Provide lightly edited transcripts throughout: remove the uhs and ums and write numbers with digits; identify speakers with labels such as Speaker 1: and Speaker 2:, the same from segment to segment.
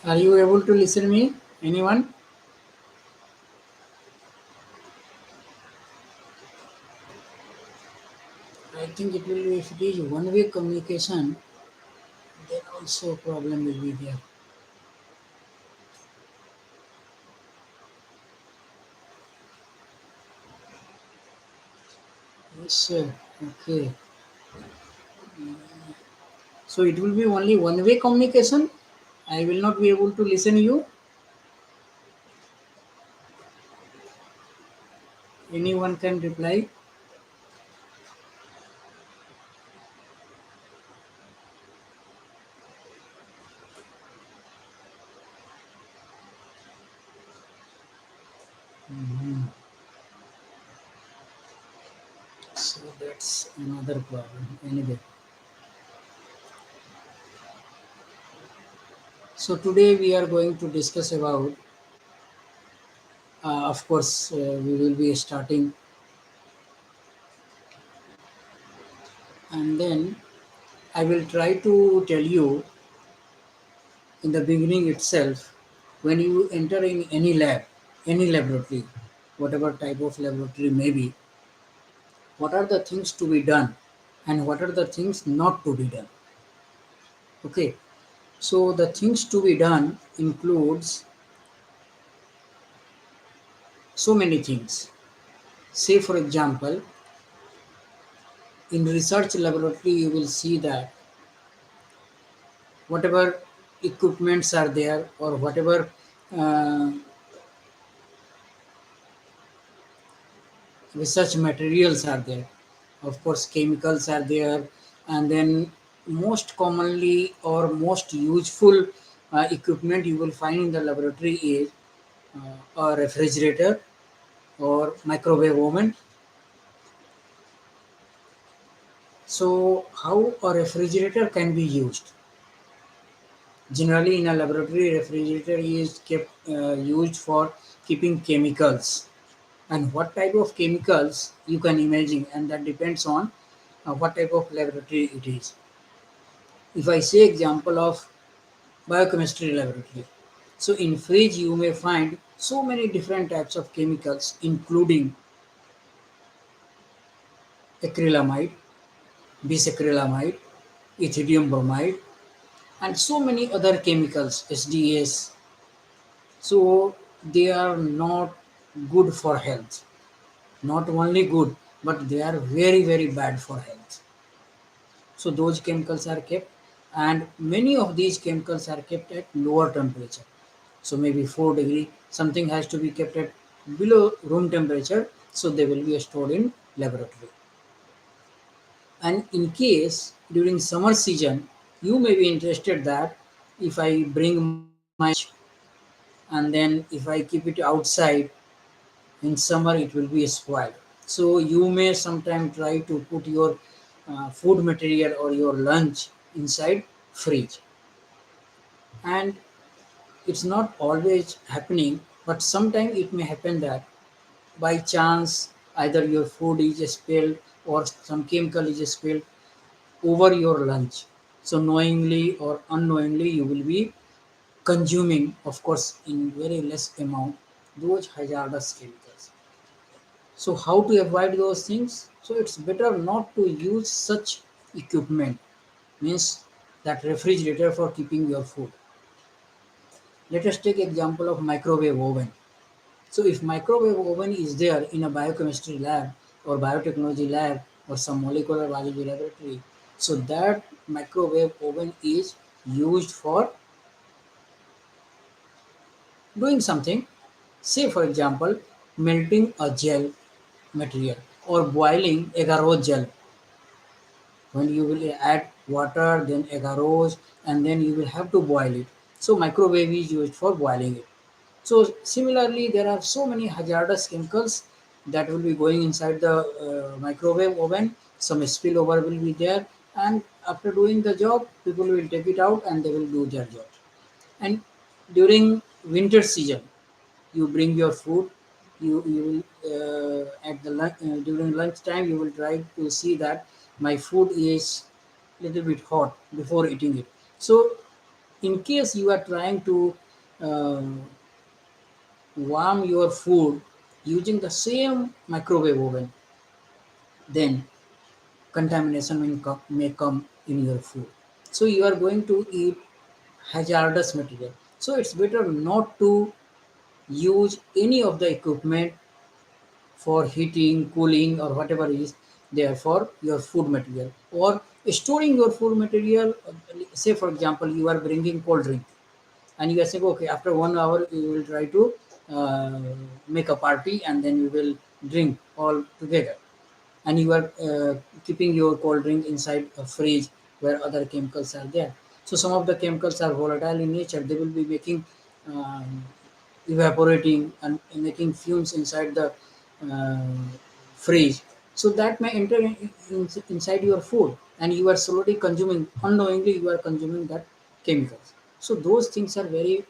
Speaker 1: Are you able to listen me? Anyone? I think it will be if it is one-way communication, then also problem will be there. Yes, sir. Okay. So it will be only one-way communication. I will not be able to listen you. Anyone can reply. Mhm. So that's another problem. Anyway, so today we are going to discuss about. Of course, we will be starting, and then I will try to tell you in the beginning itself, when you enter in any lab, any laboratory, whatever type of laboratory may be, what are the things to be done and what are the things not to be done. Okay, so the things to be done includes so many things. Say, for example, in research laboratory, you will see that whatever equipments are there or whatever uh, research materials are there. Of course, chemicals are there, and then most commonly or most useful equipment you will find in the laboratory is a refrigerator or microwave oven. So, how a refrigerator can be used? Generally, in a laboratory, refrigerator is kept used for keeping chemicals, and what type of chemicals you can imagine, and that depends on what type of laboratory it is. If I say example of biochemistry laboratory, so in fridge you may find so many different types of chemicals, including acrylamide, bisacrylamide, ethidium bromide, and so many other chemicals, SDS. So they are not good for health. Not only good, but they are very, very bad for health. So those chemicals are kept, and many of these chemicals are kept at lower temperature. So maybe 4 degree, something has to be kept at below room temperature, so they will be stored in laboratory. And in case during summer season, you may be interested that if I bring my and then if I keep it outside in summer, it will be spoiled. So you may sometime try to put your food material or your lunch inside fridge, and it's not always happening, but sometimes it may happen that by chance either your food is spilled or some chemical is spilled over your lunch. So knowingly or unknowingly you will be consuming, of course in very less amount, those hazardous chemicals. So how to avoid those things? So it's better not to use such equipment, means that refrigerator for keeping your food. Let us take example of microwave oven. So if microwave oven is there in a biochemistry lab or biotechnology lab or some molecular biology laboratory, so that microwave oven is used for doing something. Say for example, melting a gel material or boiling agarose gel. When you will add water, then agarose, and then you will have to boil it. So microwave is used for boiling it. So similarly, there are so many hazardous chemicals that will be going inside the microwave oven. Some spillover will be there, and after doing the job, people will take it out and they will do their job. And during winter season, you bring your food. You will at the during lunchtime you will try to see that my food is little bit hot before eating it. So In case you are trying to uh, warm your food using the same microwave oven, then contamination may come in your food. So you are going to eat hazardous material. So it's better not to use any of the equipment for heating, cooling, or whatever is there for your food material, or storing your food material. Say, for example, you are bringing cold drink, and you are saying, okay, after 1 hour, you will try to uh, make a party, and then you will drink all together, and you are keeping your cold drink inside a fridge where other chemicals are there. So some of the chemicals are volatile in nature. They will be making um, evaporating and making fumes inside the uh, fridge. So that may enter inside your food, and you are slowly consuming, unknowingly you are consuming that chemicals. So those things are very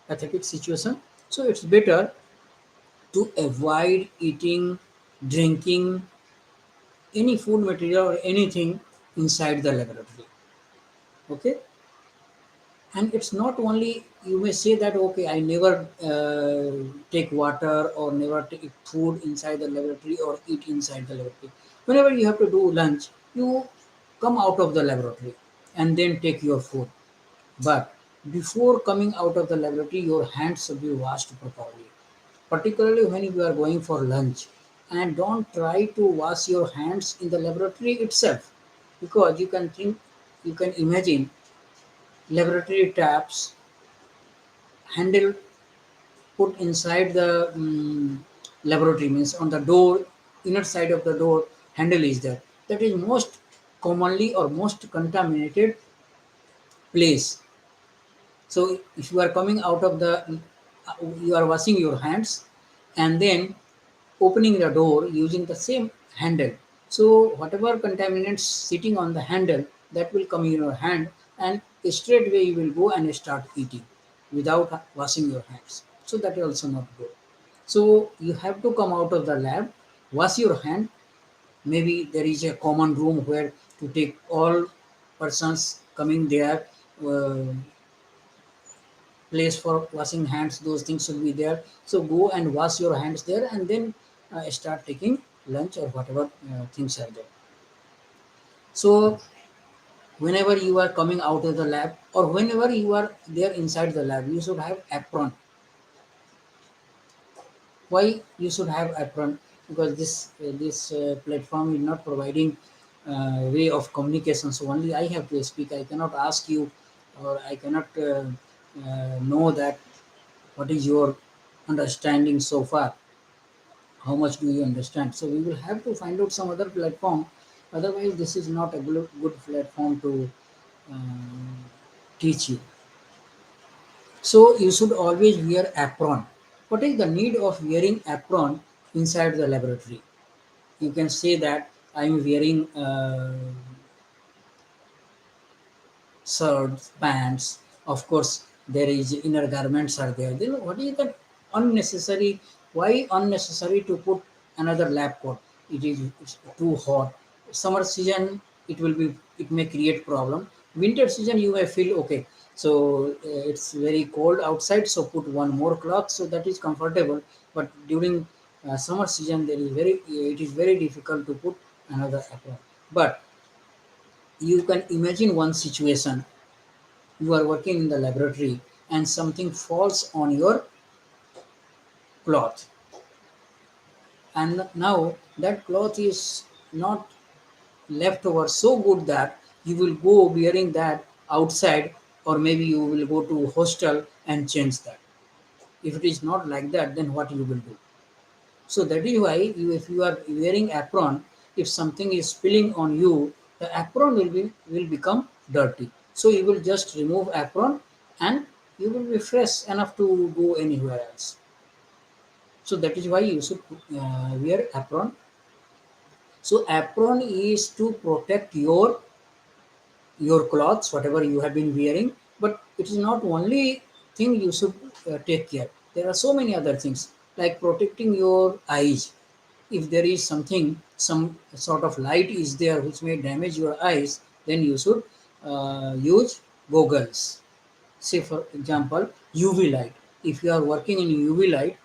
Speaker 1: pathetic situation. So it's better to avoid eating, drinking any food material or anything inside the laboratory. Okay. And it's not only, you may say that, okay, I never take water or never take food inside the laboratory or eat inside the laboratory. Whenever you have to do lunch, you come out of the laboratory and then take your food. But before coming out of the laboratory, your hands should be washed properly, particularly when you are going for lunch. And don't try to wash your hands in the laboratory itself, because you can imagine laboratory taps handle put inside the laboratory, means on the door, inner side of the door handle is there. That is most commonly or most contaminated place. So if you are coming out of the, you are washing your hands and then opening the door using the same handle. So whatever contaminants sitting on the handle, that will come in your hand, and straight away you will go and start eating without washing your hands. So that is also not good. So you have to come out of the lab, wash your hand. Maybe there is a common room where to take all persons coming there. Uh, Place for washing hands, those things should be there. So go and wash your hands there, and then start taking lunch or whatever things are there. So whenever you are coming out of the lab, or whenever you are there inside the lab, you should have apron. Why you should have apron? Because this platform is not providing way of communication, so only I have to speak. I cannot ask you, or I cannot know that what is your understanding so far, how much do you understand. So we will have to find out some other platform. Otherwise this is not a good platform to uh, teach you. So you should always wear apron. What is the need of wearing apron inside the laboratory? You can say that I am wearing shirts, pants. Of course, there is inner garments are there. Then what is that unnecessary? Why unnecessary to put another lab coat? It's too hot. Summer season it may create problem. Winter season you may feel okay. So it's very cold outside. So put one more cloth, so that is comfortable. But during summer season it is very difficult to put another apron. But you can imagine one situation. You are working in the laboratory and something falls on your cloth, and now that cloth is not left over so good that you will go wearing that outside, or maybe you will go to hostel and change that. If it is not like that, then what you will do? So that is why if you are wearing apron, if something is spilling on you, the apron will become dirty. So you will just remove apron, and you will be fresh enough to go anywhere else. So that is why you should wear apron. So apron is to protect your clothes, whatever you have been wearing. But it is not only thing you should take care. There are so many other things, like protecting your eyes. If there is something, some sort of light is there which may damage your eyes, then you should use goggles. say for example UV light. If you are working in UV light,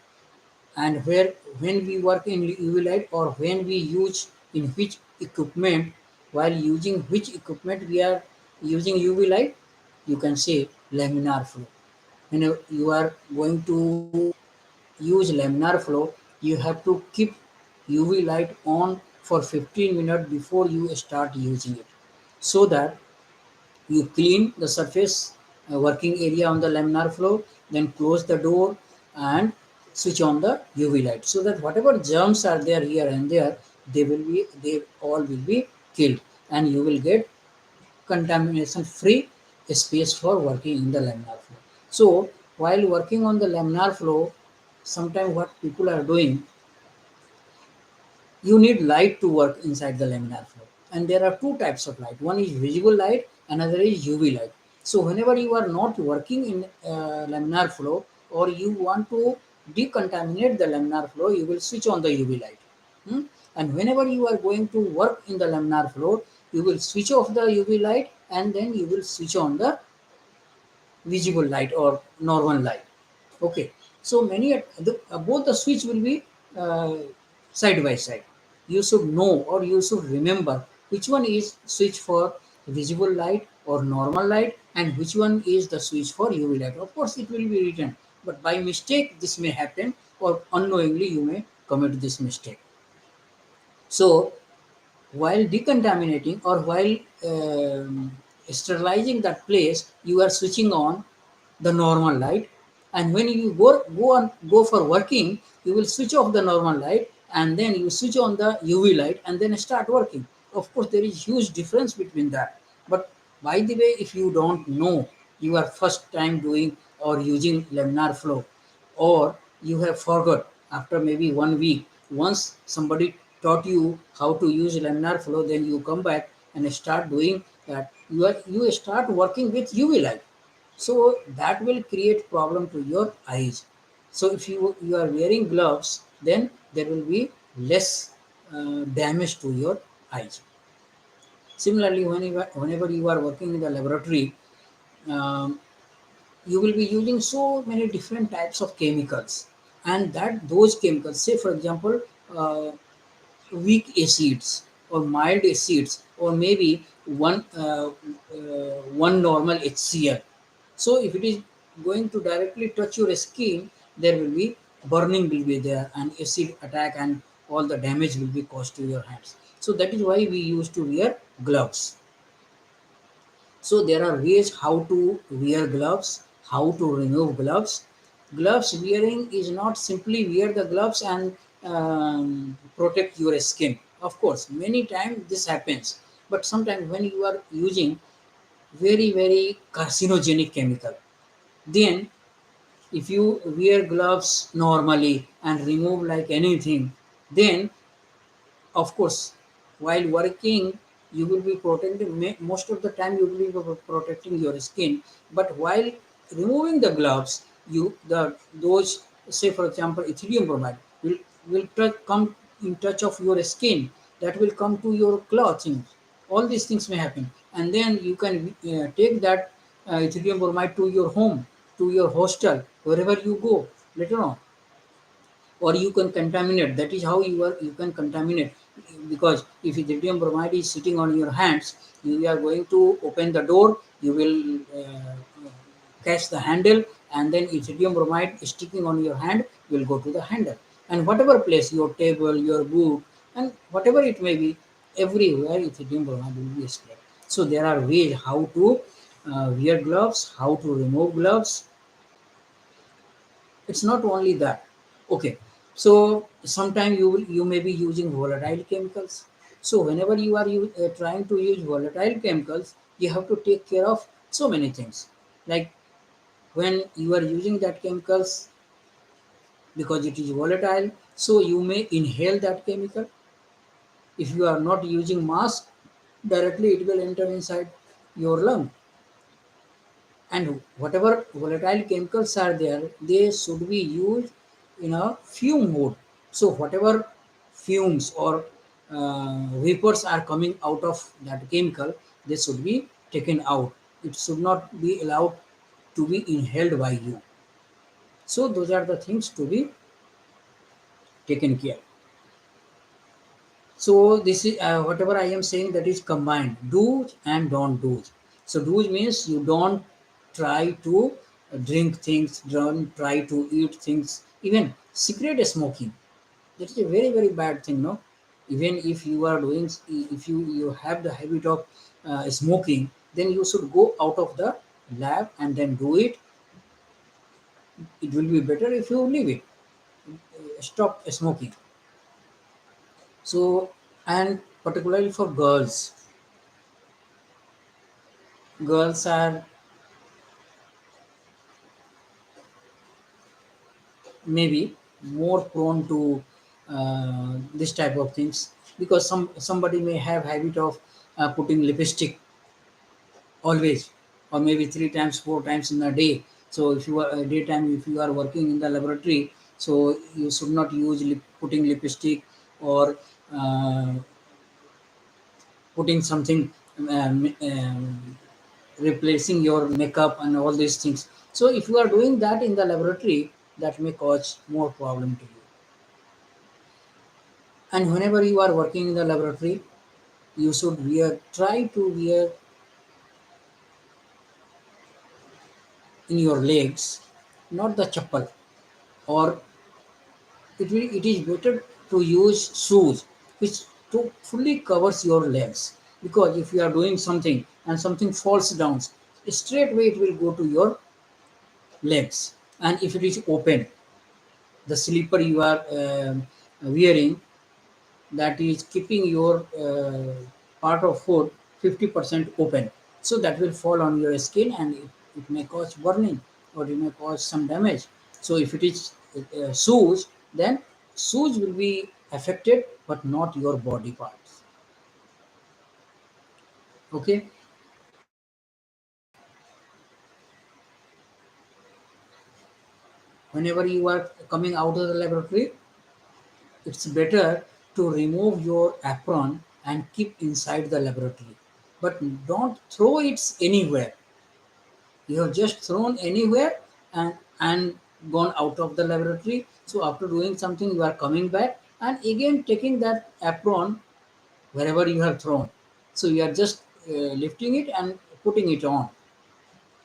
Speaker 1: and where when we work in UV light, or when we use in which equipment, while using which equipment we are using UV light, you can say laminar flow. When you are going to use laminar flow, you have to keep UV light on for 15 minutes before you start using it, so that you clean the surface working area on the laminar flow, then close the door and switch on the UV light, so that whatever germs are there here and there, they all will be killed, and you will get contamination free space for working in the laminar flow. So while working on the laminar flow, sometimes what people are doing, you need light to work inside the laminar flow. And there are two types of light. One is visible light, another is UV light. So whenever you are not working in laminar flow, or you want to decontaminate the laminar flow, you will switch on the UV light. Hmm? And whenever you are going to work in the laminar flow, you will switch off the UV light, and then you will switch on the visible light or normal light. Okay, so both the switch will be uh, side by side. You should know, or you should remember which one is switch for visible light or normal light, and which one is the switch for UV light. Of course it will be written, but by mistake this may happen, or unknowingly you may commit this mistake. So while decontaminating, or while sterilizing that place, you are switching on the normal light, and when you go for working, you will switch off the normal light, and then you switch on the UV light, and then start working. Of course there is huge difference between that, but by the way, if you don't know, you are first time doing or using laminar flow, or you have forgot after maybe 1 week, once somebody taught you how to use laminar flow, then you come back and start doing that, you start working with UV light, so that will create problem to your eyes. So if you are wearing gloves, then there will be less damage to your eyes. Similarly, whenever you are working in the laboratory, um, you will be using so many different types of chemicals, and that those chemicals, say for example, uh, weak acids or mild acids, or maybe one normal HCl. So if it is going to directly touch your skin, there will be burning will be there, and acid attack, and all the damage will be caused to your hands. So that is why we used to wear gloves. So there are ways how to wear gloves, how to remove gloves. Gloves wearing is not simply wear the gloves and protect your skin. Of course, many times this happens, but sometimes when you are using very carcinogenic chemical, then if you wear gloves normally and remove like anything, then of course, while working, you will be protecting, most of the time you will be protecting your skin. But while removing the gloves, those, say for example, ethidium bromide come in touch of your skin. That will come to your clothing. All these things may happen, and then you can take that ethidium bromide to your home, to your hostel, wherever you go later on, or you can contaminate. That is how you can contaminate, because if ethidium bromide is sitting on your hands, you are going to open the door, you will catch the handle, and then ethidium bromide sticking on your hand will go to the handle, and whatever place, your table, your boot, and whatever it may be, everywhere ethidium bromide will be spread. So there are ways how to wear gloves, how to remove gloves. It's not only that. Okay, so sometimes you may be using volatile chemicals. So whenever you are trying to use volatile chemicals, you have to take care of so many things. Like when you are using that chemicals, because it is volatile, so you may inhale that chemical. If you are not using mask, directly it will enter inside your lung. And whatever volatile chemicals are there, they should be used in a fume mode. So whatever fumes or vapors are coming out of that chemical, they should be taken out. It should not be allowed to be inhaled by you. So those are the things to be taken care. So this is whatever I am saying, that is combined do's and don't do's. So do's means you don't try to drink things, don't try to eat things, even cigarette smoking. That is a very very bad thing, no. Even if you are doing, if you have the habit of smoking, then you should go out of the lab and then do it. It will be better if you leave it, stop smoking. So, and particularly for girls, girls are maybe more prone to this type of things, because somebody may have habit of putting lipstick always, or maybe 3 times 4 times in a day. So if you are daytime, if you are working in the laboratory, so you should not use putting lipstick, or uh, putting something, replacing your makeup and all these things. So if you are doing that in the laboratory, that may cause more problem to you. And whenever you are working in the laboratory, you should try to wear in your legs, not the chappal, or it is better to use shoes which to fully covers your legs, because if you are doing something and something falls down, straight away it will go to your legs. And if it is open, the slipper you are wearing, that is keeping your part of foot 50% open, so that will fall on your skin, and it may cause burning, or it may cause some damage. So if it is shoes, then shoes will be affected, but not your body parts. Okay. Whenever you are coming out of the laboratory, it's better to remove your apron and keep inside the laboratory, but don't throw it anywhere. You have just thrown anywhere, and gone out of the laboratory. So after doing something, you are coming back and again taking that apron wherever you have thrown. So you are just lifting it and putting it on.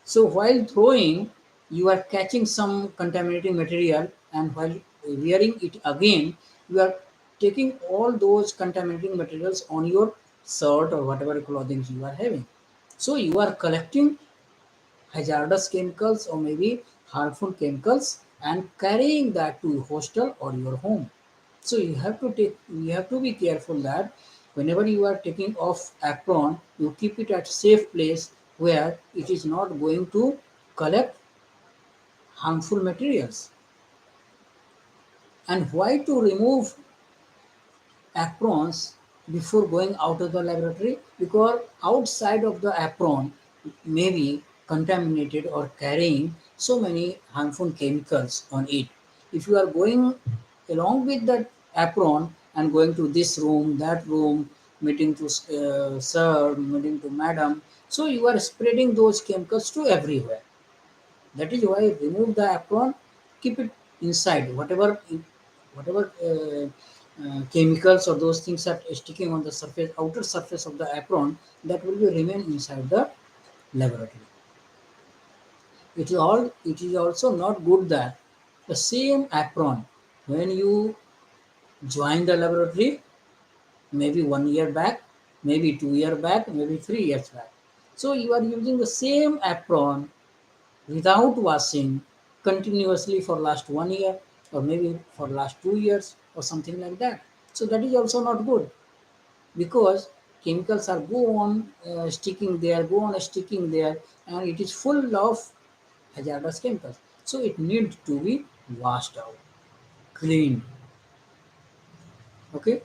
Speaker 1: So while throwing, you are catching some contaminating material, and while wearing it again, you are taking all those contaminating materials on your shirt or whatever clothing you are having. So you are collecting hazardous chemicals or maybe harmful chemicals and carrying that to hostel or your home. So you have to be careful that whenever you are taking off apron, you keep it at safe place where it is not going to collect harmful materials. And why to remove aprons before going out of the laboratory? Because outside of the apron may be contaminated or carrying so many harmful chemicals on it. If you are going along with that apron and going to this room, that room, meeting to sir, meeting to madam, so you are spreading those chemicals to everywhere. That is why remove the apron, keep it inside. Whatever chemicals or those things are sticking on the surface, outer surface of the apron, that will be remain inside the laboratory. It is also not good that the same apron, when you join the laboratory, maybe 1 year back, maybe 2 year back, maybe 3 years back. So you are using the same apron without washing continuously for last 1 year, or maybe for last 2 years or something like that. So that is also not good, because chemicals are go on sticking there, and it is full of hazardous chemicals. So it needs to be washed out, cleaned. Okay.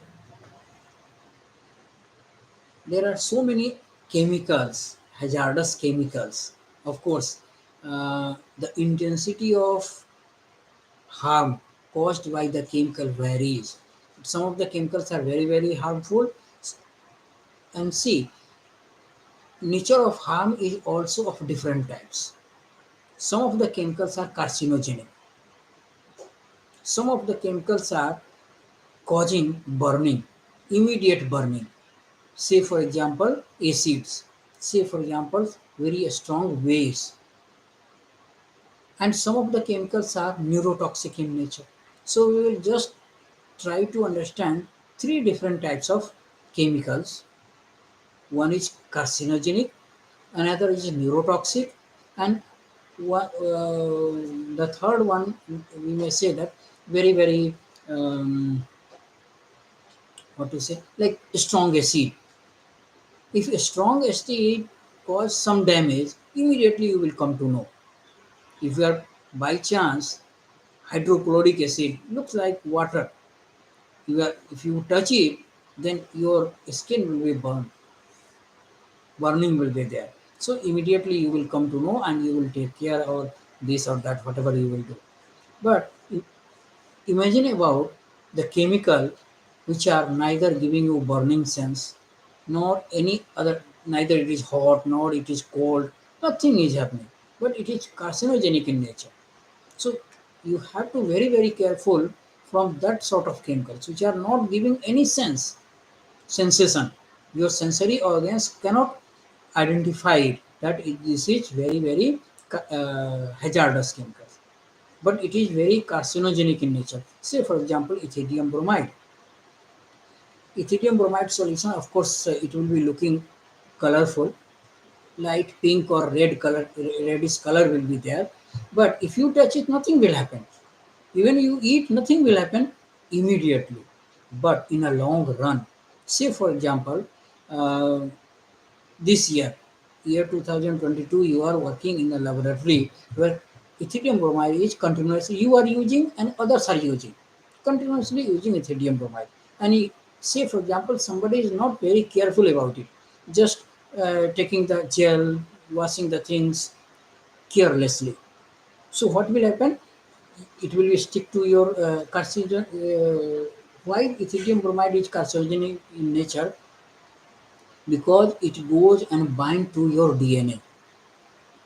Speaker 1: There are so many chemicals, hazardous chemicals. Of course, the intensity of harm caused by the chemical varies. Some of the chemicals are very, very harmful. And see, nature of harm is also of different types. Some of the chemicals are carcinogenic. Some of the chemicals are causing burning, immediate burning. Say for example, acids. Say for example, very strong waves. And some of the chemicals are neurotoxic in nature. So we will just try to understand three different types of chemicals. One is carcinogenic, another is neurotoxic, and the third one we may say that very what to say, like strong acid. If a strong acid cause some damage, immediately you will come to know. If you are by chance hydrochloric acid looks like water, if you touch it, then your skin will be burned, burning will be there. So immediately you will come to know and you will take care or this or that, whatever you will do. But imagine about the chemical which are neither giving you burning sense, nor any other, neither it is hot, nor it is cold, nothing is happening. But it is carcinogenic in nature. So you have to very careful from that sort of chemicals which are not giving any sensation. Your sensory organs cannot identify it, that this is very hazardous chemicals. But it is very carcinogenic in nature. Say for example, ethidium bromide. Ethidium bromide solution, of course, it will be looking colorful, light pink or red color, reddish color will be there. But if you touch it, nothing will happen. Even you eat, nothing will happen immediately. But in a long run, say for example, uh, this year 2022, you are working in a laboratory where ethidium bromide is continuously you are using and others are using, continuously using ethidium bromide. And say for example, somebody is not very careful about it, just taking the gel, washing the things carelessly. So what will happen? It will be stick to your carcinogen. Why ethidium bromide is carcinogenic in nature? Because it goes and bind to your DNA,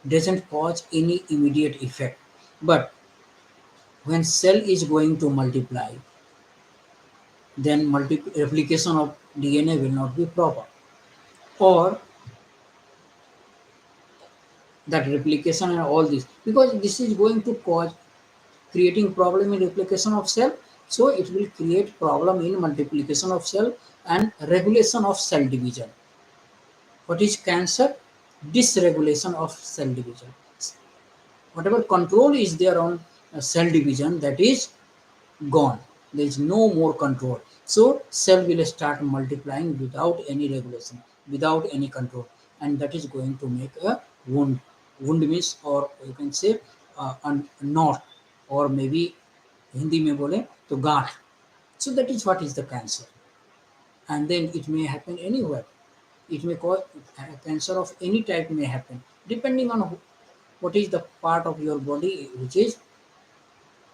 Speaker 1: doesn't cause any immediate effect. But when cell is going to multiply, then replication of DNA will not be proper, or that replication and all this, because this is going to cause creating problem in replication of cell. So it will create problem in multiplication of cell and regulation of cell division. What is cancer? Dysregulation of cell division. Whatever control is there on cell division, that is gone. There is no more control. So cell will start multiplying without any regulation, without any control, and that is going to make a wound. Wound means, or you can say a knot, or maybe Hindi में बोले तो गांठ. So that is what is the cancer, and then it may happen anywhere. It may cause cancer of any type may happen depending on what is the part of your body which is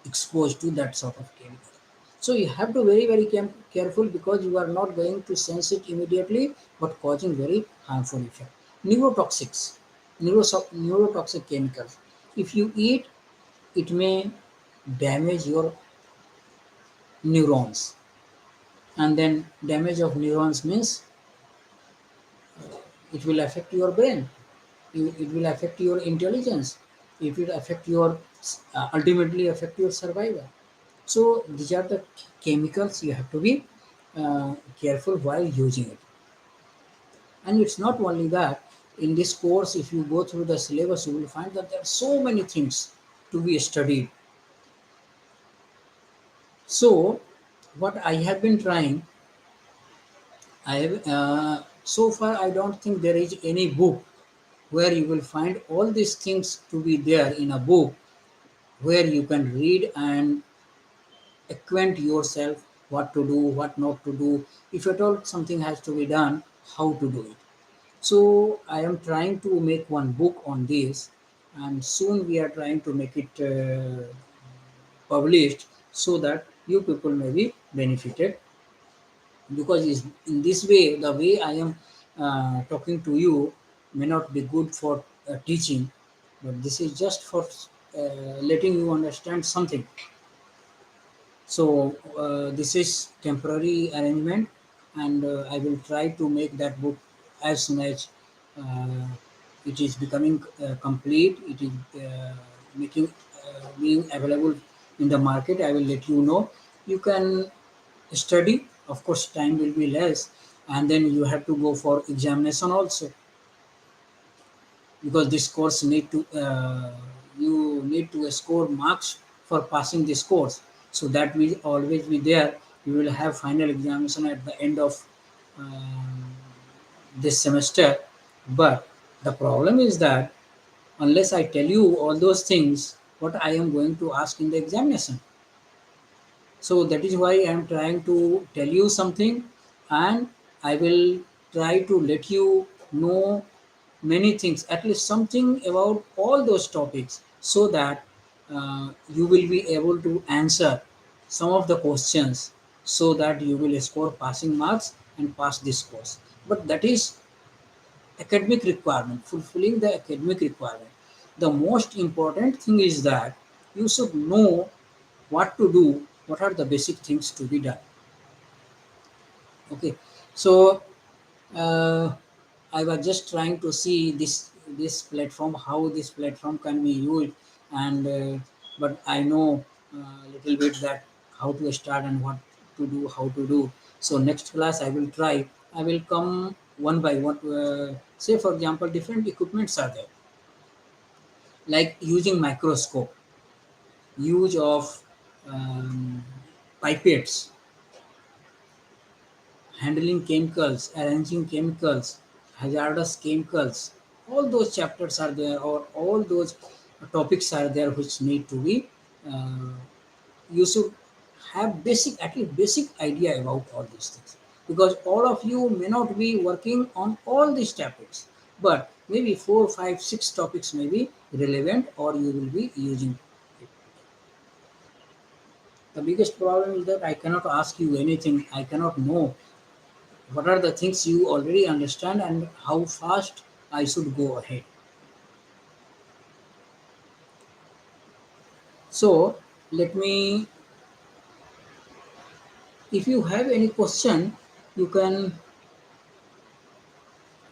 Speaker 1: exposed to that sort of chemical. So you have to very careful, because you are not going to sense it immediately, but causing very harmful effect. Neurotoxics, neurotoxic chemicals. If you eat, it may damage your neurons, and then damage of neurons means it will affect your brain. It will affect your intelligence. It will affect your ultimately affect your survival. So these are the chemicals you have to be careful while using it. And it's not only that. In this course, if you go through the syllabus, you will find that there are so many things to be studied. So what I have been trying, I have so far I don't think there is any book where you will find all these things to be there in a book, where you can read and acquaint yourself what to do, what not to do. If at all something has to be done, how to do it. So I am trying to make one book on this, and soon we are trying to make it published, so that you people may be benefited. Because in this way, the way I am talking to you may not be good for teaching, but this is just for letting you understand something. So this is temporary arrangement, and I will try to make that book as soon as uh, it is becoming complete. It is making being available in the market. I will let you know. You can study. Of course, time will be less, and then you have to go for examination also, because this course need to you need to score marks for passing this course, so that will always be there. You will have final examination at the end of um, this semester. But the problem is that unless I tell you all those things, what I am going to ask in the examination. So that is why I am trying to tell you something, and I will try to let you know many things, at least something about all those topics, so that you will be able to answer some of the questions, so that you will score passing marks and pass this course. But that is academic requirement, fulfilling the academic requirement. The most important thing is that you should know what to do, what are the basic things to be done. Okay, so uh, I was just trying to see this platform, how this platform can be used, and but I know a little bit that how to start and what to do, how to do. So next class I will try. I will come one by one. Say for example, different equipments are there, like using microscope, use of um, pipettes, handling chemicals, arranging chemicals, hazardous chemicals. All those chapters are there, or all those topics are there which need to be. Uh, you should have basic, at least basic idea about all these things, because all of you may not be working on all these topics, but maybe four, five, six topics may be relevant, or you will be using it. The biggest problem is that I cannot ask you anything. I cannot know what are the things you already understand and how fast I should go ahead. So let me, if you have any question, you can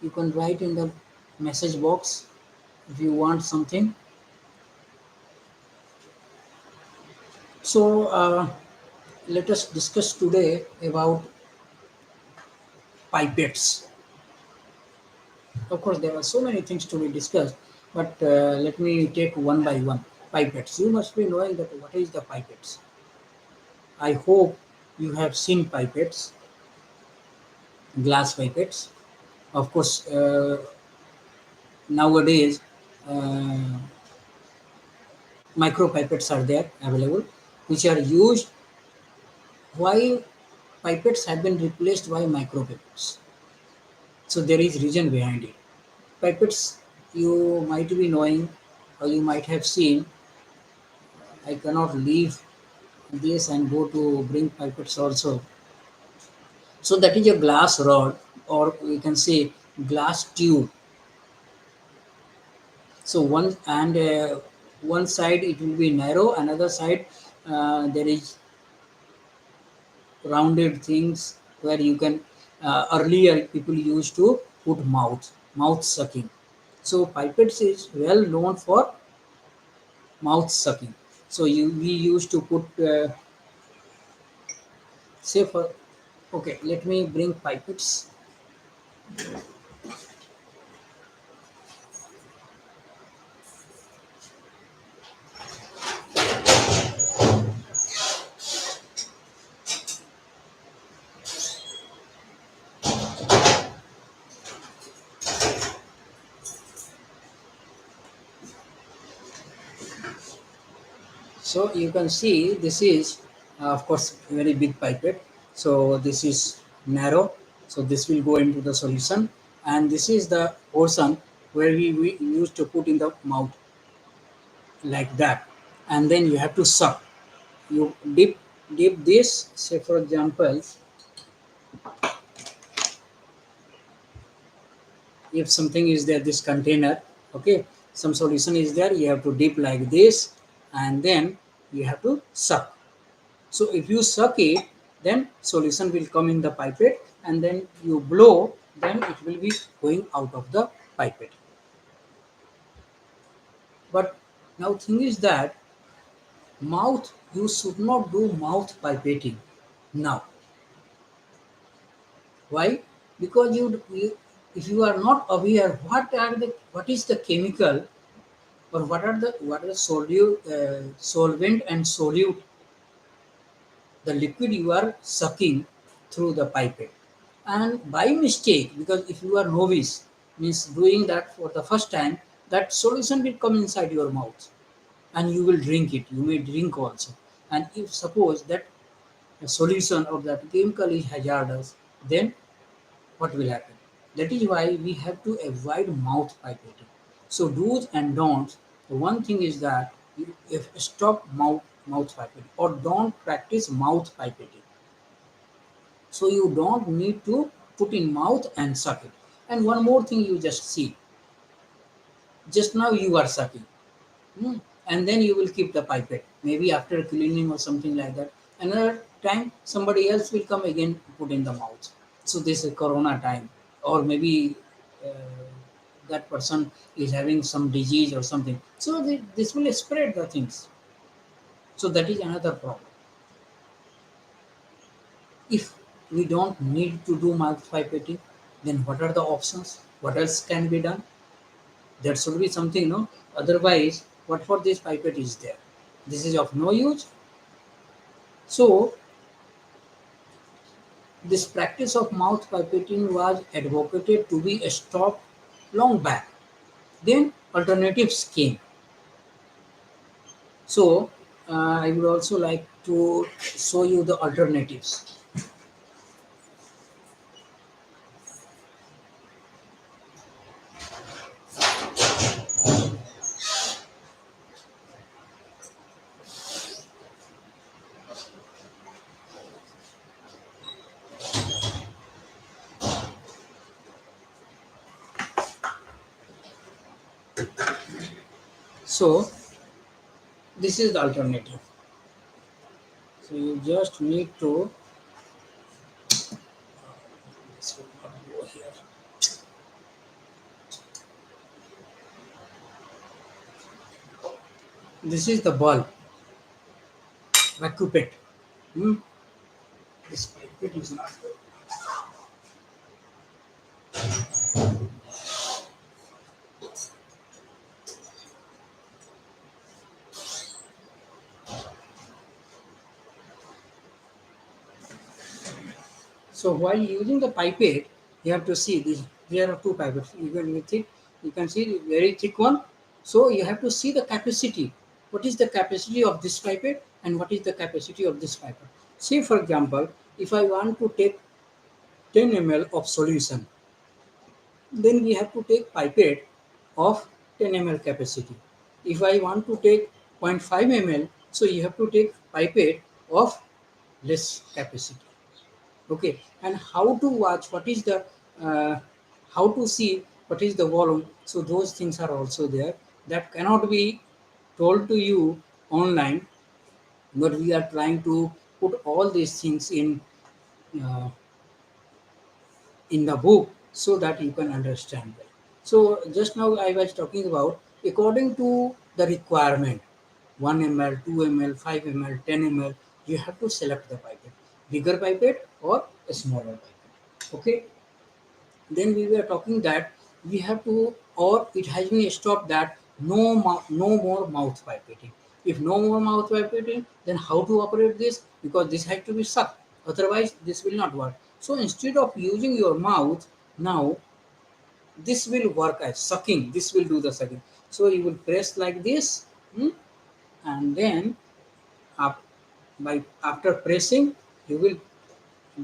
Speaker 1: you can write in the message box if you want something. So let us discuss today about pipettes. Of course, there are so many things to be discussed, but let me take one by one. Pipettes. You must be knowing that what is the pipettes. I hope you have seen pipettes, glass pipettes. Of course, nowadays uh, micropipettes are there available, which are used. Why pipettes have been replaced by micropipettes? So there is reason behind it. Pipettes, you might be knowing, or you might have seen. I cannot leave this and go to bring pipettes also. So that is a glass rod, or we can say glass tube. So one side it will be narrow, another side there is rounded things where you can. Earlier people used to put mouth sucking. So pipettes is well known for mouth sucking. So we used to put say for, okay, let me bring pipettes. So you can see this is of course very big pipette. So this is narrow. So this will go into the solution, and this is the portion where we used to put in the mouth like that, and then you have to suck. You dip this. Say for example, if something is there, this container, okay. some solution is there, you have to dip like this, and then you have to suck. So if you suck it, then solution will come in the pipette, and then you blow, then it will be going out of the pipette. But now thing is that mouth, you should not do mouth pipetting now. Why? Because if you are not aware what is the chemical, or what are the solvent and solute, the liquid you are sucking through the pipette, and by mistake, because if you are novice, means doing that for the first time, that solution will come inside your mouth, and you will drink it, you may drink also. And if suppose that solution of that chemical is hazardous, then what will happen? That is why we have to avoid mouth pipetting. So do's and don'ts. The one thing is that you if stop mouth pipetting, or don't practice mouth pipetting. So you don't need to put in mouth and suck it. And one more thing, you just see. Just now you are sucking. Hmm. And then you will keep the pipette. Maybe after cleaning or something like that. Another time somebody else will come again put in the mouth. So this is Corona time, or maybe uh, that person is having some disease or something. So this will spread the things. So that is another problem. If we don't need to do mouth pipetting, then what are the options? What else can be done? There should be something, no? Otherwise, what for this pipette is there? This is of no use. So this practice of mouth pipetting was advocated to be stopped long back. Then alternatives came. So I would also like to show you the alternatives. So this is the alternative. So you just need to, this will not go here. This is the bulb, vacuum. Hmm? This pipette is not good. So while using the pipette, you have to see this. There are two pipettes. You can see the very thick one. So you have to see the capacity. What is the capacity of this pipette, and what is the capacity of this pipette? Say for example, if I want to take 10 ml of solution, then we have to take pipette of 10 ml capacity. If I want to take 0.5 ml, so you have to take pipette of less capacity. Okay, and how to watch what is the uh, how to see what is the volume, so those things are also there, that cannot be told to you online, but we are trying to put all these things uh, in the book so that you can understand that. So just now I was talking about, according to the requirement, 1 ml, 2 ml, 5 ml, 10 ml, you have to select the pipette, bigger pipette or a smaller pipette. Okay, then we were talking that we have to, or it has been stopped that no more mouth pipetting. If no more mouth pipetting, then how to operate this? Because this has to be sucked, otherwise this will not work. So instead of using your mouth, now this will work as sucking, this will do the sucking. So you will press like this, and then up, by after pressing, you will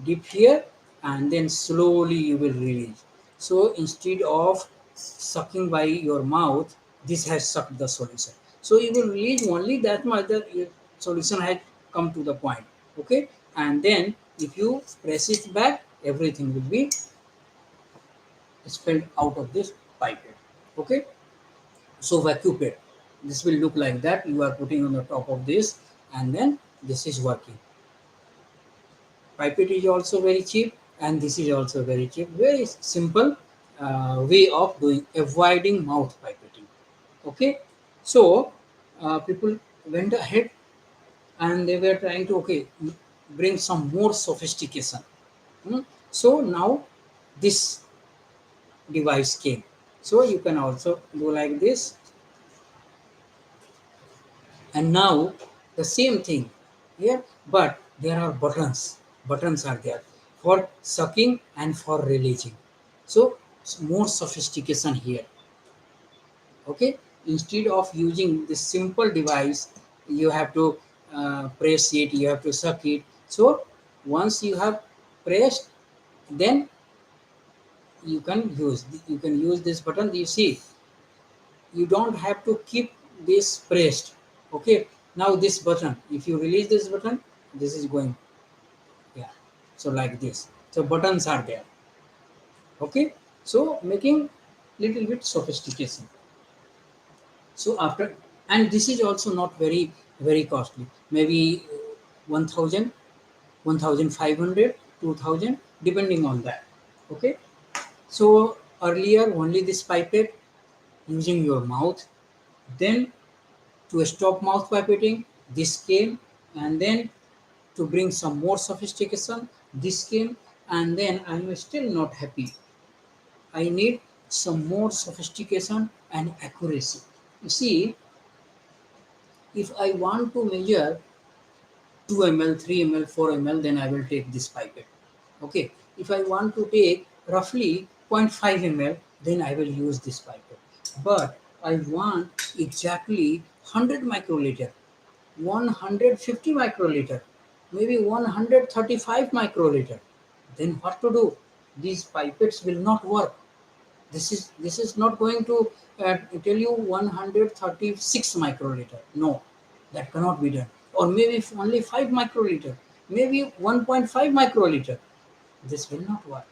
Speaker 1: dip here, and then slowly you will release. So instead of sucking by your mouth, this has sucked the solution. So you will release only that much that your solution has come to the point. Okay, and then if you press it back, everything will be expelled out of this pipette. Okay, So vacuum, this will look like that. You are putting on the top of this, and then this is working. Pipette is also very cheap, and this is also very cheap. Very simple way of doing avoiding mouth pipetting. Okay, so people went ahead and they were trying to bring some more sophistication. Hmm. So now this device came. So you can also do like this, and now the same thing here, but there are buttons. Buttons are there for sucking and for releasing. So more sophistication here. Okay, instead of using this simple device, you have to press it, you have to suck it. So once you have pressed, then you can use this button. You see, you don't have to keep this pressed. Okay, now this button, if you release this button, this is going, yeah, so like this. So buttons are there. Okay, so making little bit sophistication. So after, and this is also not very costly, maybe 1000, 1500, 2000, depending on that. Okay, so earlier only this pipette using your mouth, then to stop mouth pipetting, this came, and then to bring some more sophistication, this came, and then I'm still not happy. I need some more sophistication and accuracy. You see, if I want to measure 2 ml, 3 ml, 4 ml, then I will take this pipette. Okay. If I want to take roughly zero point 0.5 ml, then I will use this pipette. But I want exactly 100 microliter, 150 microliter, maybe 135 microliter. Then what to do? These pipettes will not work. This is not going to tell you 136 microliter. No, that cannot be done. Or maybe only 5 microliter, maybe 1.5 microliter. This will not work.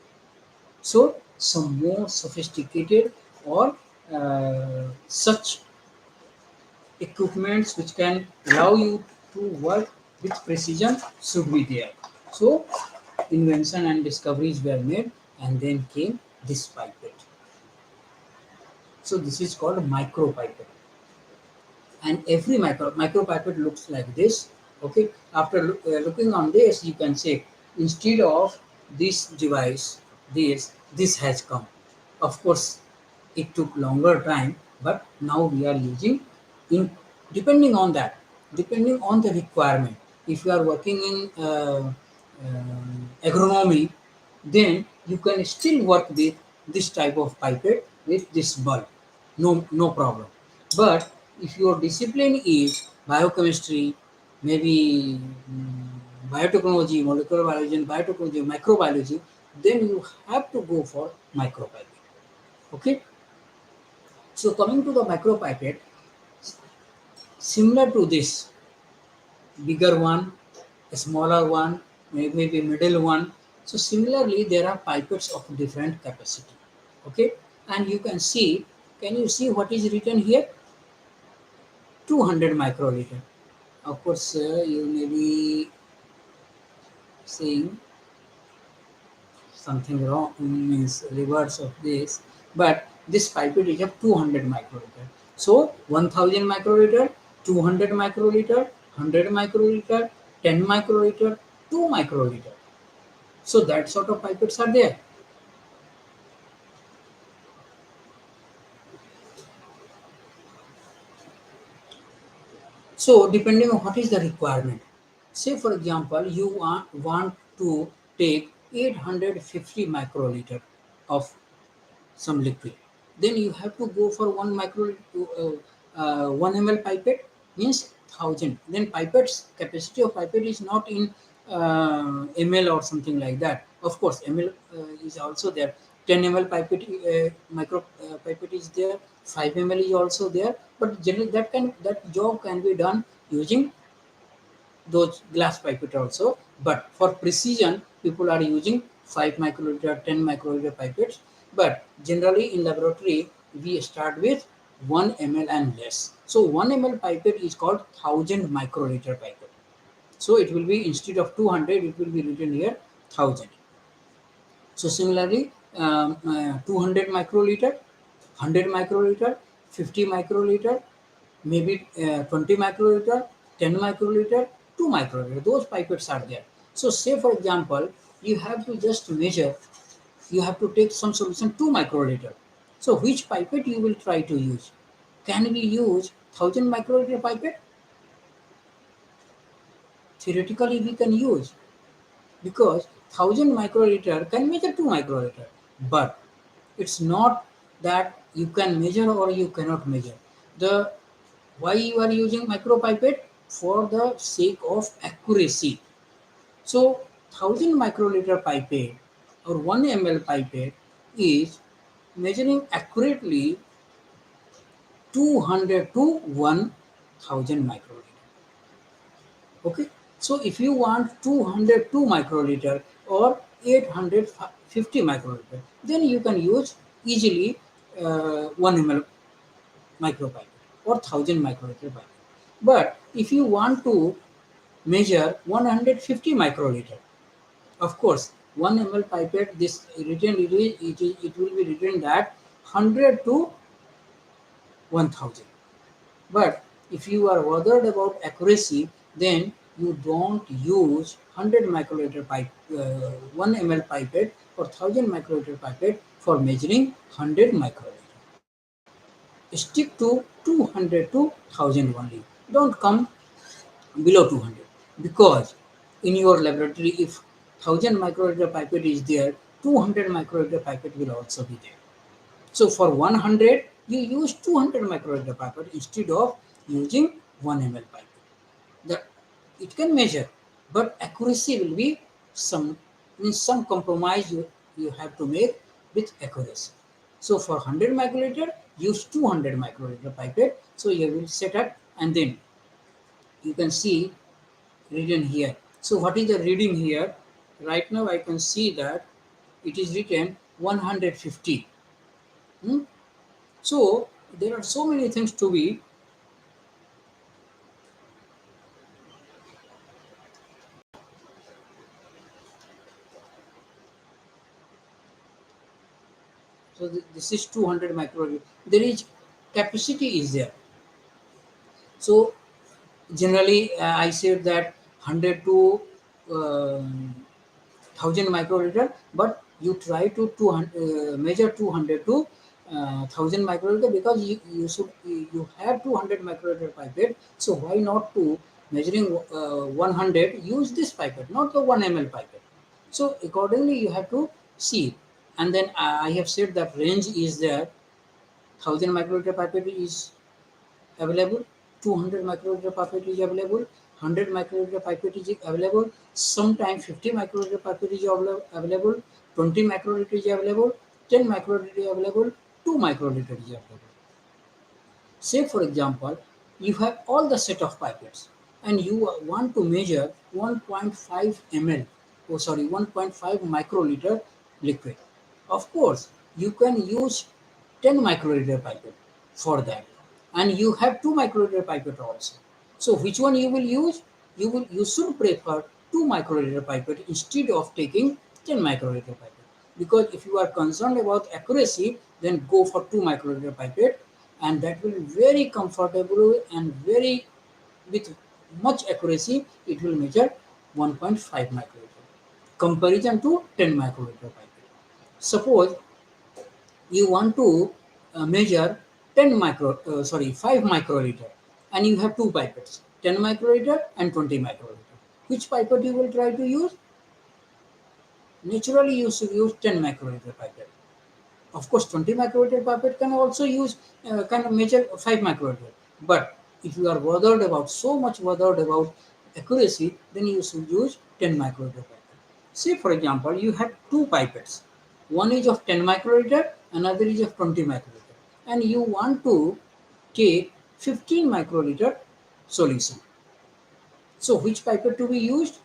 Speaker 1: So some more sophisticated or such equipments which can allow you to work with precision should be there. So invention and discoveries were made, and then came this pipette. So this is called micropipette, and every micropipette looks like this. Okay, after looking on this, you can say instead of this device, this has come. Of course, it took longer time, but now we are using in depending on that, depending on the requirement. If you are working in agronomy, then you can still work with this type of pipette with this bulb. No problem. But if your discipline is biochemistry, maybe biotechnology, molecular biology, and biotechnology, microbiology, then you have to go for micropipette. Okay. So coming to the micropipette, similar to this, bigger one, a smaller one, maybe middle one. So similarly, there are pipettes of different capacity. Okay, and you can see. Can you see what is written here? 200 microliter. Of course, you may be saying something wrong, means reverse of this, but this pipette is of 200 microliter. So 1000 microliter, 200 microliter, 100 microliter, 10 microliter, 2 microliter. So that sort of pipettes are there. So depending on what is the requirement. Say for example, you want to take 850 microliter of some liquid, then you have to go for 1 ml pipette, means 1000. Then pipette's capacity of pipette is not in ml or something like that. Of course, ml is also there. 10 ml pipette, micro pipette is there. 5 ml is also there. But generally, that job can be done using those glass pipette also. But for precision, people are using 5 microliter, 10 microliter pipettes. But generally in laboratory, we start with 1 ml and less. So 1 ml pipette is called 1000 microliter pipette. So it will be, instead of 200, it will be written here 1000. So similarly, 200 microliter, 100 microliter, 50 microliter, maybe 20 microliter, 10 microliter, 2 microliter. Those pipettes are there. So say for example, you have to just measure, you have to take some solution 2 microliter. So which pipette you will try to use? Can we use 1000 microliter pipette? Theoretically we can use, because 1000 microliter can measure 2 microliter, but it's not that you can measure or you cannot measure. The Why you are using micropipette? For the sake of accuracy. So 1000 microliter pipette or 1 ml pipette is measuring accurately 200 to 1000 microliter. Okay, so if you want 202 microliter or 850 microliter, then you can use easily 1 ml micropipette or 1000 microliter pipette. But if you want to measure 150 microliter, of course 1 ml pipette, this written, it will be written that 100 to 1000. But if you are bothered about accuracy, then you don't use 100 microliter pipe, 1 ml pipette or 1000 microliter pipette for measuring 100 microliter. Stick to 200 to 1000 only. Don't come below 200, because in your laboratory, if 1000 microliter pipette is there, 200 microliter pipette will also be there. So for 100, you use 200 microliter pipette instead of using 1 ml pipette. The, it can measure, but accuracy will be some compromise you have to make with accuracy. So for 100 microliter, use 200 microliter pipette. So you will set up, and then you can see written here. So what is the reading here? Right now I can see that it is written 150. Hmm? So there are so many things to be. So this is 200 microliter. There is capacity is there. So generally I said that 100 to 1000 microliter, but you try to 200, measure 200 to 1000 microliter, because you have 200 microliter pipette. So why not to measuring 100, use this pipette, not the 1 ml pipette. So accordingly you have to see. And then I have said that range is there. 1000 microliter pipette is available, 200 microliter pipette is available, 100 microliter pipette is available, sometimes 50 microliter pipette is available, 20 microliter is available, 10 microliter is available, 2 microliter is available. Say for example, you have all the set of pipettes and you want to measure 1.5 ml, 1.5 microliter liquid. Of course, you can use 10 microliter pipette for that, and you have 2 microliter pipette also. So which one you will use? You should prefer 2 microliter pipette instead of taking 10 microliter pipette, because if you are concerned about accuracy, then go for 2 microliter pipette, and that will be very comfortable and very, with much accuracy, it will measure 1.5 microliter comparison to 10 microliter pipette. Suppose you want to measure 5 microliter, and you have two pipettes, 10 microliter and 20 microliter. Which pipette you will try to use? Naturally you should use 10 microliter pipette. Of course, 20 microliter pipette can also use, can measure 5 microliter. But if you are bothered about, so much bothered about accuracy, then you should use 10 microliter pipette. Say for example, you have two pipettes. One is of 10 microliter, another is of 20 microliter. And you want to take 15 microliter solution. So which pipette to be used?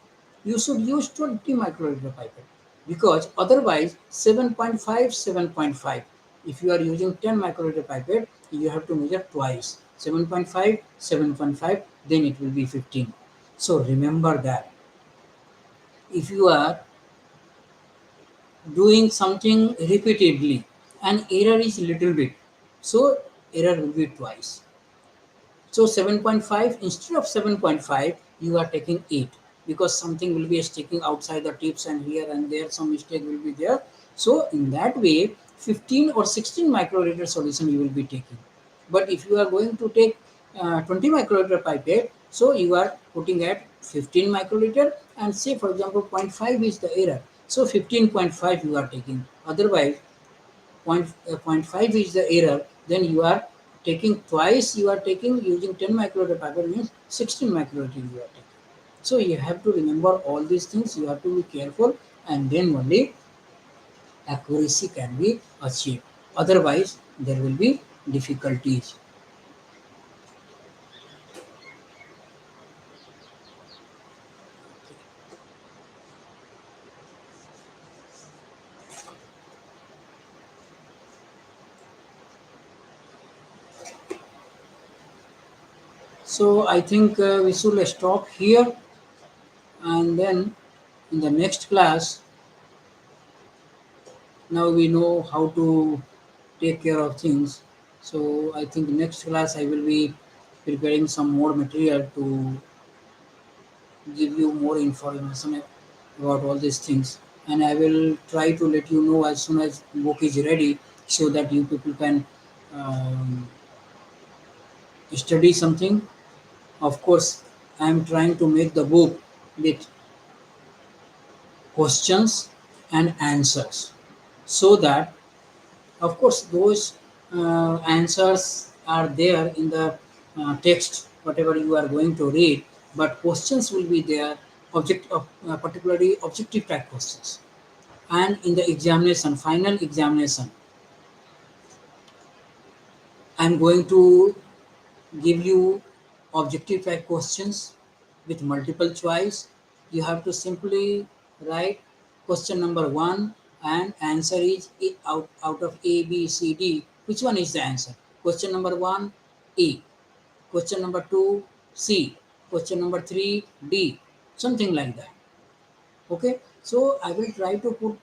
Speaker 1: You should use 20 microliter pipette, because otherwise 7.5, 7.5. If you are using 10 microliter pipette, you have to measure twice. 7.5, 7.5, then it will be 15. So remember that if you are doing something repeatedly and error is little bit, so error will be twice. So 7.5, instead of 7.5, you are taking 8, because something will be sticking outside the tips and here and there some mistake will be there. So in that way, 15 or 16 microliter solution you will be taking. But if you are going to take 20 microliter pipette, so you are putting at 15 microliter, and say for example zero point 0.5 is the error. So 15.5 you are taking. Otherwise, zero point 0.5 is the error, then you are taking twice, you are taking using 10 microliter paper, means 16 microliter you are taking. So you have to remember all these things, you have to be careful, and then only accuracy can be achieved. Otherwise, there will be difficulties. So I think we should stop here, and then in the next class, now we know how to take care of things. So I think next class I will be preparing some more material to give you more information about all these things. And I will try to let you know as soon as book is ready, so that you people can um, study something. Of course, I am trying to make the book with questions and answers, so that of course those answers are there in the text, whatever you are going to read, but questions will be there, particularly objective type questions. And in the examination, final examination, I am going to give you objective type questions with multiple choice. You have to simply write question number one, and answer is out of A, B, C, D. Which one is the answer? Question number one, A. Question number two, C. Question number three, D. Something like that. Okay, so I will try to put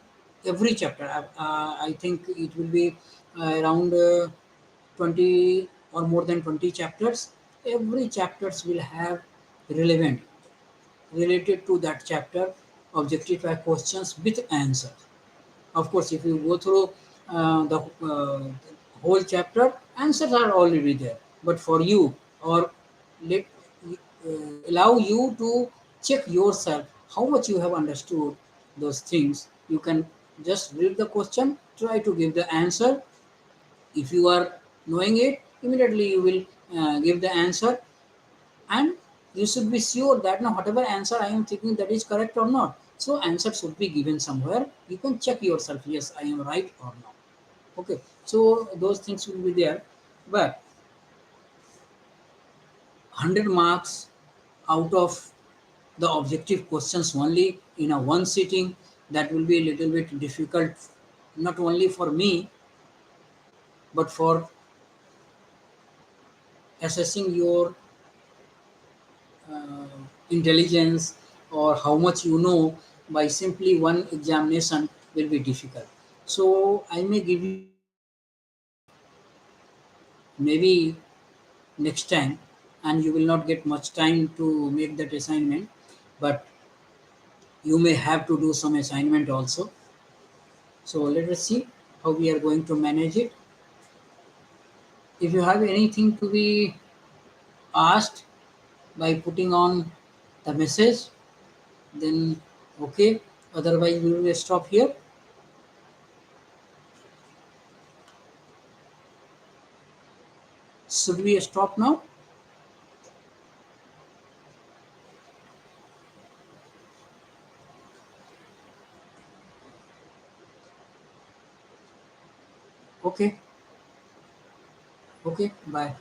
Speaker 1: every chapter. I think it will be around 20 or more than 20 chapters. Every chapters will have relevant related to that chapter objective type questions with answers. Of course, if you go through the whole chapter, answers are already there. But for you, or let allow you to check yourself how much you have understood those things, you can just read the question, try to give the answer. If you are knowing it, immediately you will give the answer, and you should be sure that now whatever answer I am thinking, that is correct or not. So answer should be given somewhere. You can check yourself, yes, I am right or not. Okay, so those things will be there. But 100 marks out of the objective questions only in a one sitting, that will be a little bit difficult, not only for me, but for assessing your uh, intelligence, or how much you know by simply one examination, will be difficult. So I may give you maybe next time, and you will not get much time to make that assignment, but you may have to do some assignment also. So let us see how we are going to manage it. If you have anything to be asked by putting on the message, then okay. Otherwise, we will stop here. Should we stop now? Okay. Okay. Bye.